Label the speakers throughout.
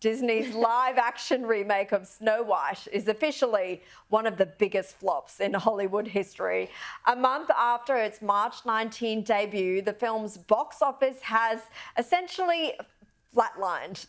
Speaker 1: Disney's live-action remake of Snow White is officially one of the biggest flops in Hollywood history. A month after its March 19 debut, the film's box office has essentially flatlined.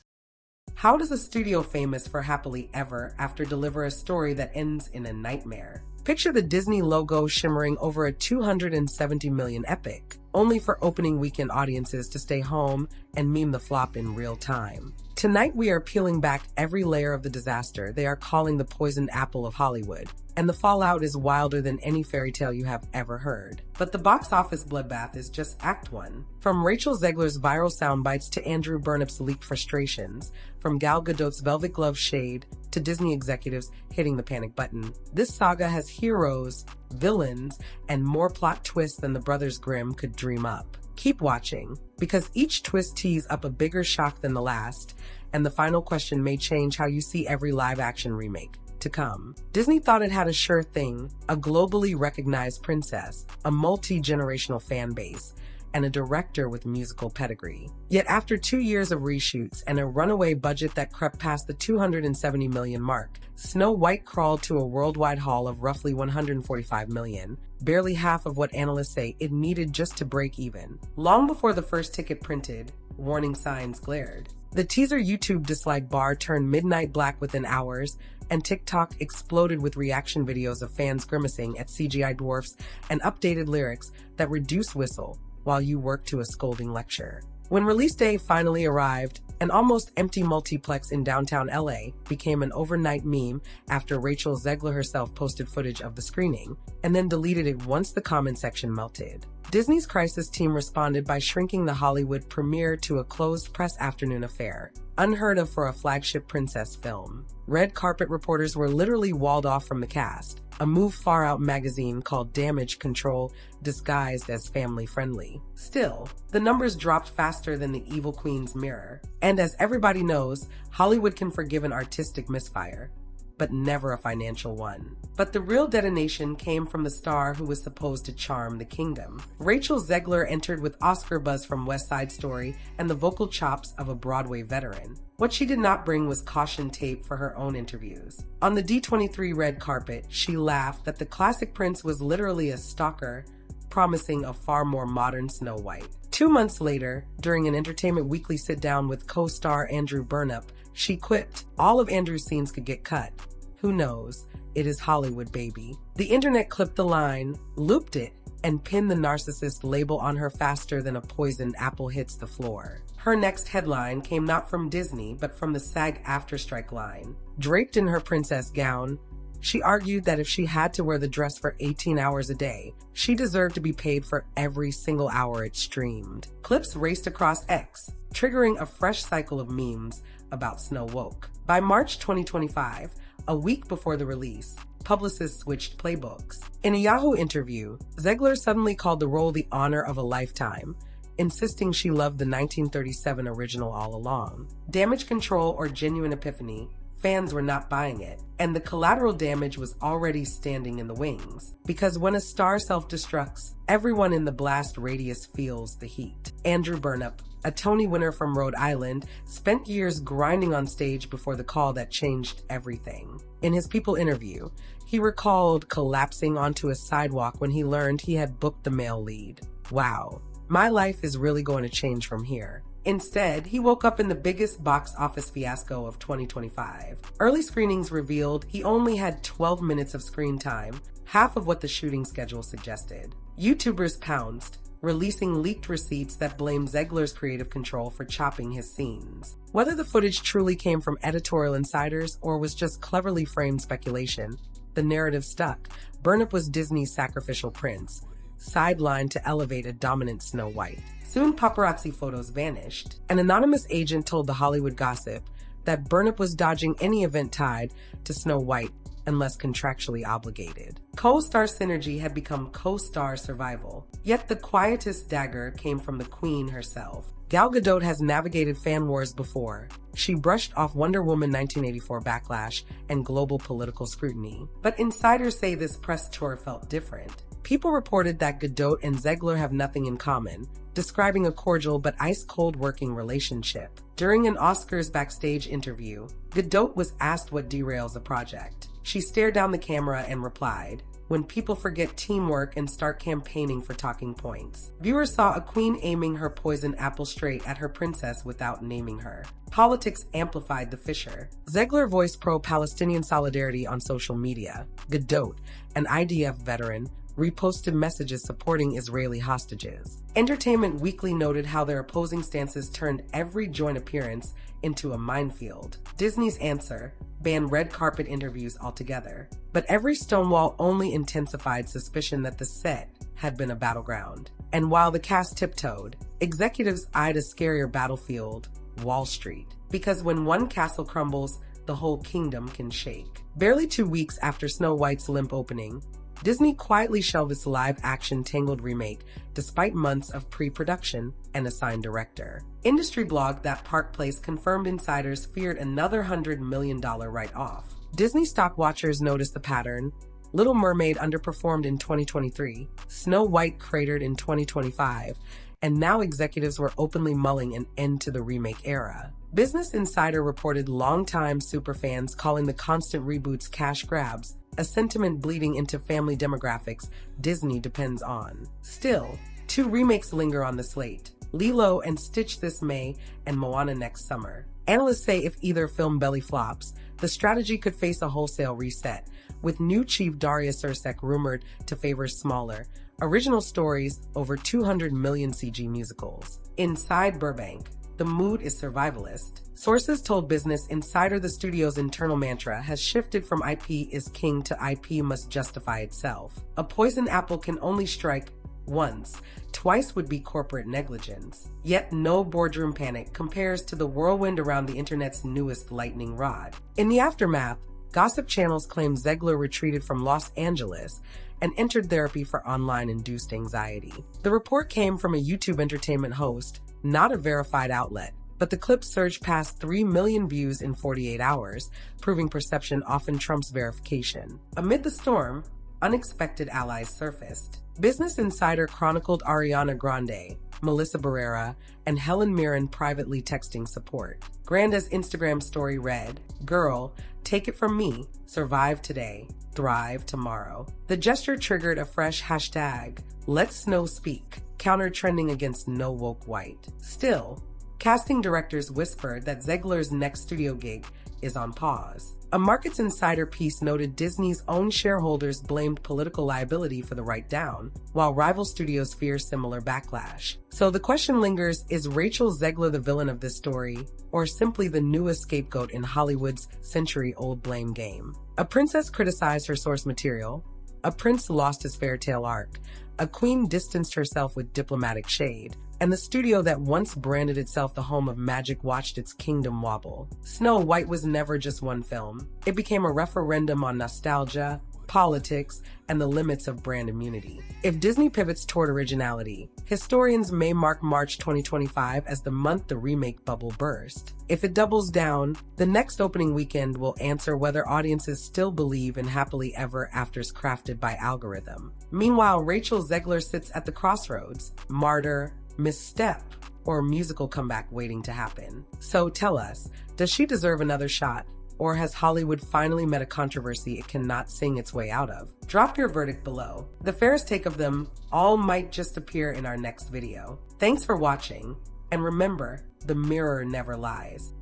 Speaker 2: How does a studio famous for happily ever after deliver a story that ends in a nightmare? Picture the Disney logo shimmering over a $270 million epic, only for opening weekend audiences to stay home and meme the flop in real time. Tonight we are peeling back every layer of the disaster they are calling the poisoned apple of Hollywood, and the fallout is wilder than any fairy tale you have ever heard. But the box office bloodbath is just Act 1. From Rachel Zeglers' viral soundbites to Andrew Burnaps' leaked frustrations, from Gal Gadots' velvet glove shade to Disney executives hitting the panic button, this saga has heroes, villains, and more plot twists than the Brothers Grimm could dream up. Keep watching, because each twist tees up a bigger shock than the last, and the final question may change how you see every live-action remake to come. Disney thought it had a sure thing, a globally recognized princess, a multi-generational fan base, and a director with musical pedigree. Yet after 2 years of reshoots and a runaway budget that crept past the $270 million mark, Snow White crawled to a worldwide haul of roughly $145 million, barely half of what analysts say it needed just to break even. Long before the first ticket printed, warning signs glared. The teaser YouTube dislike bar turned midnight black within hours, and TikTok exploded with reaction videos of fans grimacing at CGI dwarfs and updated lyrics that reduce whistle while you work to a scolding lecture. When release day finally arrived, an almost empty multiplex in downtown LA became an overnight meme after Rachel Zeglers herself posted footage of the screening and then deleted it once the comment section melted. Disney's crisis team responded by shrinking the Hollywood premiere to a closed press afternoon affair, unheard of for a flagship princess film. Red carpet reporters were literally walled off from the cast, a move Far Out magazine called Damage Control disguised as family-friendly. Still, the numbers dropped faster than the evil queen's mirror. And as everybody knows, Hollywood can forgive an artistic misfire, but never a financial one. But the real detonation came from the star who was supposed to charm the kingdom. Rachel Zeglers entered with Oscar buzz from West Side Story and the vocal chops of a Broadway veteran. What she did not bring was caution tape for her own interviews. On the D23 red carpet, she laughed that the classic prince was literally a stalker, promising a far more modern Snow White. 2 months later, during an Entertainment Weekly sit-down with co-star Andrew Burnaps, she quipped, "All of Andrew's scenes could get cut. Who knows? It is Hollywood, baby." The internet clipped the line, looped it, and pinned the narcissist label on her faster than a poisoned apple hits the floor. Her next headline came not from Disney, but from the SAG Afterstrike line. Draped in her princess gown, she argued that if she had to wear the dress for 18 hours a day, she deserved to be paid for every single hour it streamed. Clips raced across X, triggering a fresh cycle of memes about Snow Woke. By March 2025, a week before the release, publicists switched playbooks. In a Yahoo interview, Zegler suddenly called the role the honor of a lifetime, insisting she loved the 1937 original all along. Damage Control or Genuine Epiphany, fans were not buying it, and the collateral damage was already standing in the wings. Because when a star self-destructs, everyone in the blast radius feels the heat. Andrew Burnaps, a Tony winner from Rhode Island, spent years grinding on stage before the call that changed everything. In his People interview, he recalled collapsing onto a sidewalk when he learned he had booked the male lead. "Wow, my life is really going to change from here." Instead, he woke up in the biggest box office fiasco of 2025. Early screenings revealed he only had 12 minutes of screen time, half of what the shooting schedule suggested. YouTubers pounced, releasing leaked receipts that blamed Zegler's creative control for chopping his scenes. Whether the footage truly came from editorial insiders or was just cleverly framed speculation, the narrative stuck. Burnap was Disney's sacrificial prince, sidelined to elevate a dominant Snow White. Soon paparazzi photos vanished. An anonymous agent told The Hollywood Gossip that Burnap was dodging any event tied to Snow White unless contractually obligated. Co-star synergy had become co-star survival. Yet the quietest dagger came from the queen herself. Gal Gadot has navigated fan wars before. She brushed off Wonder Woman 1984 backlash and global political scrutiny. But insiders say this press tour felt different. People reported that Gadot and Zegler have nothing in common, describing a cordial but ice-cold working relationship. During an Oscars backstage interview, Gadot was asked what derails a project. She stared down the camera and replied, "When people forget teamwork and start campaigning for talking points." Viewers saw a queen aiming her poison apple straight at her princess without naming her. Politics amplified the fissure. Zegler voiced pro-Palestinian solidarity on social media. Gadot, an IDF veteran, reposted messages supporting Israeli hostages. Entertainment Weekly noted how their opposing stances turned every joint appearance into a minefield. Disney's answer: ban red carpet interviews altogether. But every stonewall only intensified suspicion that the set had been a battleground. And while the cast tiptoed, executives eyed a scarier battlefield: Wall Street. Because when one castle crumbles, the whole kingdom can shake. Barely 2 weeks after Snow White's limp opening, Disney quietly shelved its live-action Tangled remake despite months of pre-production and a signed director. Industry blog That Park Place confirmed insiders feared another $100 million write-off. Disney stock watchers noticed the pattern. Little Mermaid underperformed in 2023, Snow White cratered in 2025, and now executives were openly mulling an end to the remake era. Business Insider reported longtime superfans calling the constant reboots cash grabs, a sentiment bleeding into family demographics Disney depends on. Still, 2 remakes linger on the slate: Lilo and Stitch this May and Moana next summer. Analysts say if either film belly flops, the strategy could face a wholesale reset, with new chief Daria Sircek rumored to favor smaller, original stories over 200 million CG musicals. Inside Burbank, the mood is survivalist. Sources told Business Insider the studio's internal mantra has shifted from IP is king to IP must justify itself. A poison apple can only strike once. Twice would be corporate negligence. Yet no boardroom panic compares to the whirlwind around the internet's newest lightning rod. In the aftermath, gossip channels claim Zegler retreated from Los Angeles and entered therapy for online-induced anxiety. The report came from a YouTube entertainment host, not a verified outlet, but the clip surged past 3 million views in 48 hours, proving perception often trumps verification. Amid the storm, unexpected allies surfaced. Business Insider chronicled Ariana Grande, Melissa Barrera, and Helen Mirren privately texting support. Grande's Instagram story read, "Girl, take it from me, survive today, thrive tomorrow." The gesture triggered a fresh hashtag, "Let Snow Speak," counter-trending against No Woke White. Still, casting directors whispered that Zegler's next studio gig is on pause. A Markets Insider piece noted Disney's own shareholders blamed political liability for the write-down, while rival studios fear similar backlash. So the question lingers, is Rachel Zegler the villain of this story, or simply the newest scapegoat in Hollywood's century-old blame game? A princess criticized her source material, a prince lost his fairy tale arc, a queen distanced herself with diplomatic shade, and the studio that once branded itself the home of magic watched its kingdom wobble. Snow White was never just one film. It became a referendum on nostalgia, politics, and the limits of brand immunity. If Disney pivots toward originality, historians may mark March 2025 as the month the remake bubble burst. If it doubles down, the next opening weekend will answer whether audiences still believe in happily ever afters crafted by algorithm. Meanwhile, Rachel Zegler sits at the crossroads: martyr, misstep, or musical comeback waiting to happen. So tell us, does she deserve another shot? Or has Hollywood finally met a controversy it cannot sing its way out of? Drop your verdict below. The fairest take of them all might just appear in our next video. Thanks for watching, and remember, the mirror never lies.